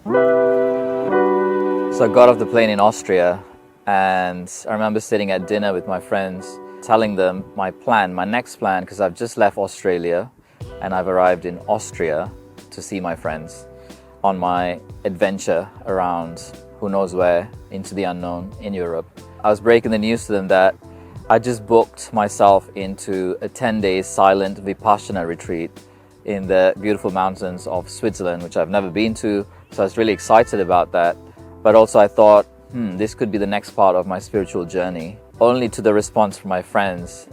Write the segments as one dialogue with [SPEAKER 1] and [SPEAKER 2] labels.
[SPEAKER 1] So I got off the plane in Austria, and I remember sitting at dinner with my friends, telling them my plan, my next plan, because I've just left Australia and I've arrived in Austria to see my friends on my adventure around who knows where, into the unknown in Europe. I was breaking the news to them that I just booked myself into a 10-day silent Vipassana retreat in the beautiful mountains of Switzerland, which I've never been to, so I was really excited about that. But also I thought, this could be the next part of my spiritual journey. Only to the response from my friends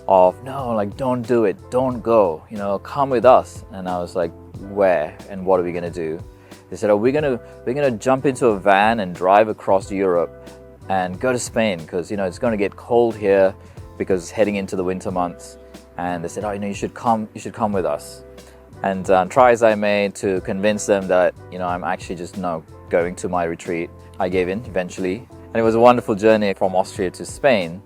[SPEAKER 1] of, no, like, don't do it, don't go, come with us. And I was like, where and what are we gonna do? They said, we're gonna jump into a van and drive across Europe and go to Spain, because it's gonna get cold here because it's heading into the winter months. And they said, you should come with us. And try as I may to convince them that I'm actually just going to my retreat, I gave in eventually. And it was a wonderful journey from Austria to Spain.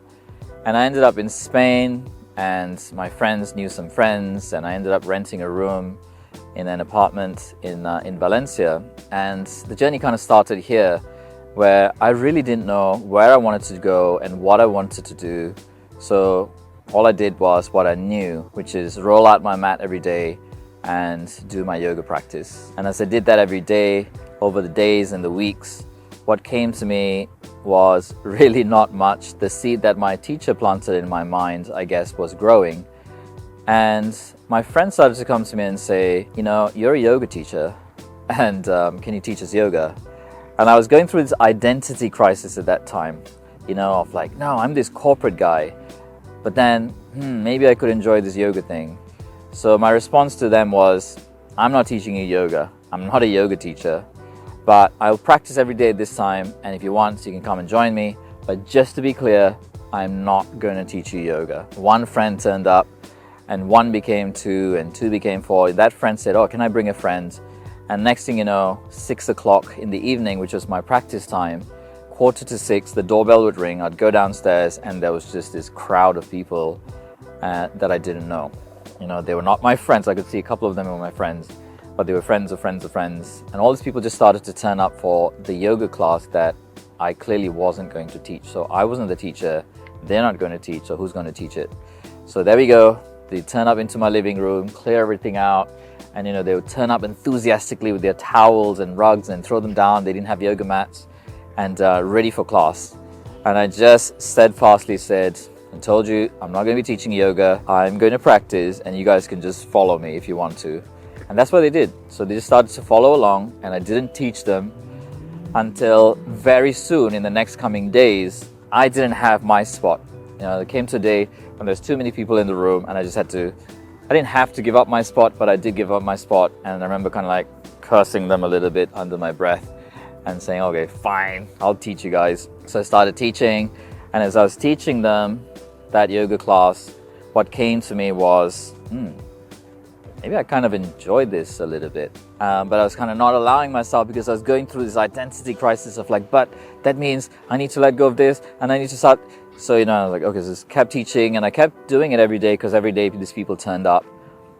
[SPEAKER 1] And I ended up in Spain, and my friends knew some friends, and I ended up renting a room in an apartment in Valencia. And the journey kind of started here, where I really didn't know where I wanted to go and what I wanted to do. So all I did was what I knew, which is roll out my mat every day and do my yoga practice. And as I did that every day, over the days and the weeks, what came to me was really not much. The seed that my teacher planted in my mind, I guess, was growing. And my friends started to come to me and say, you're a yoga teacher, and can you teach us yoga? And I was going through this identity crisis at that time, of like, no, I'm this corporate guy, but then maybe I could enjoy this yoga thing. So my response to them was, I'm not teaching you yoga. I'm not a yoga teacher, but I'll practice every day at this time, and if you want, you can come and join me. But just to be clear, I'm not going to teach you yoga. One friend turned up, and 1 became 2, and 2 became 4. That friend said, can I bring a friend? And next thing you know, 6 o'clock in the evening, which was my practice time, 5:45, the doorbell would ring. I'd go downstairs, and there was just this crowd of people that I didn't know. They were not my friends. I could see a couple of them were my friends, but they were friends of friends of friends. And all these people just started to turn up for the yoga class that I clearly wasn't going to teach. So I wasn't the teacher. They're not going to teach, so who's going to teach it? So there we go. They turn up into my living room, clear everything out, and they would turn up enthusiastically with their towels and rugs and throw them down. They didn't have yoga mats, and ready for class. And I just steadfastly said, I told you, I'm not going to be teaching yoga. I'm going to practice, and you guys can just follow me if you want to. And that's what they did. So they just started to follow along, and I didn't teach them until very soon in the next coming days. I didn't have my spot. There came to a day when there's too many people in the room, and I didn't have to give up my spot, but I did give up my spot. And I remember kind of like cursing them a little bit under my breath and saying, okay, fine, I'll teach you guys. So I started teaching, and as I was teaching them that yoga class, what came to me was, maybe I kind of enjoyed this a little bit, but I was kind of not allowing myself, because I was going through this identity crisis of like, but that means I need to let go of this, and I need to start. So, I was like, okay, so just kept teaching, and I kept doing it every day, because every day these people turned up,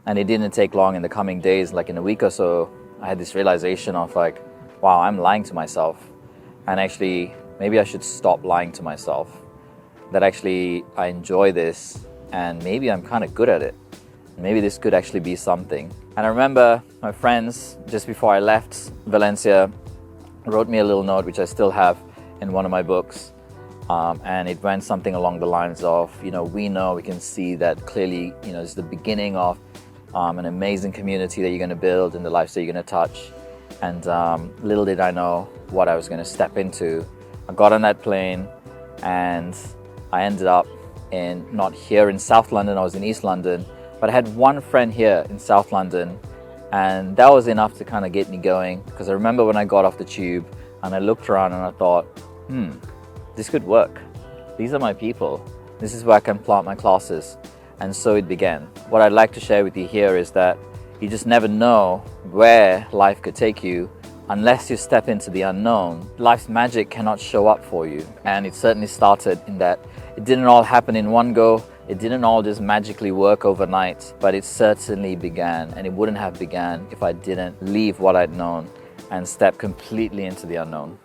[SPEAKER 1] and it didn't take long. In the coming days, like in a week or so, I had this realization of like, wow, I'm lying to myself, and actually, maybe I should stop lying to myself, that actually I enjoy this, and maybe I'm kind of good at it. Maybe this could actually be something. And I remember my friends, just before I left Valencia, wrote me a little note, which I still have in one of my books. And it went something along the lines of, we can see that clearly, it's the beginning of an amazing community that you're going to build and the lives that you're going to touch. And little did I know what I was going to step into. I got on that plane, and I ended up not here in South London, I was in East London, but I had one friend here in South London, and that was enough to kind of get me going, because I remember when I got off the tube and I looked around and I thought, this could work. These are my people. This is where I can plant my classes. And so it began. What I'd like to share with you here is that you just never know where life could take you unless you step into the unknown. Life's magic cannot show up for you. And it certainly started in that it didn't all happen in one go. It didn't all just magically work overnight, but it certainly began. And it wouldn't have began if I didn't leave what I'd known and step completely into the unknown.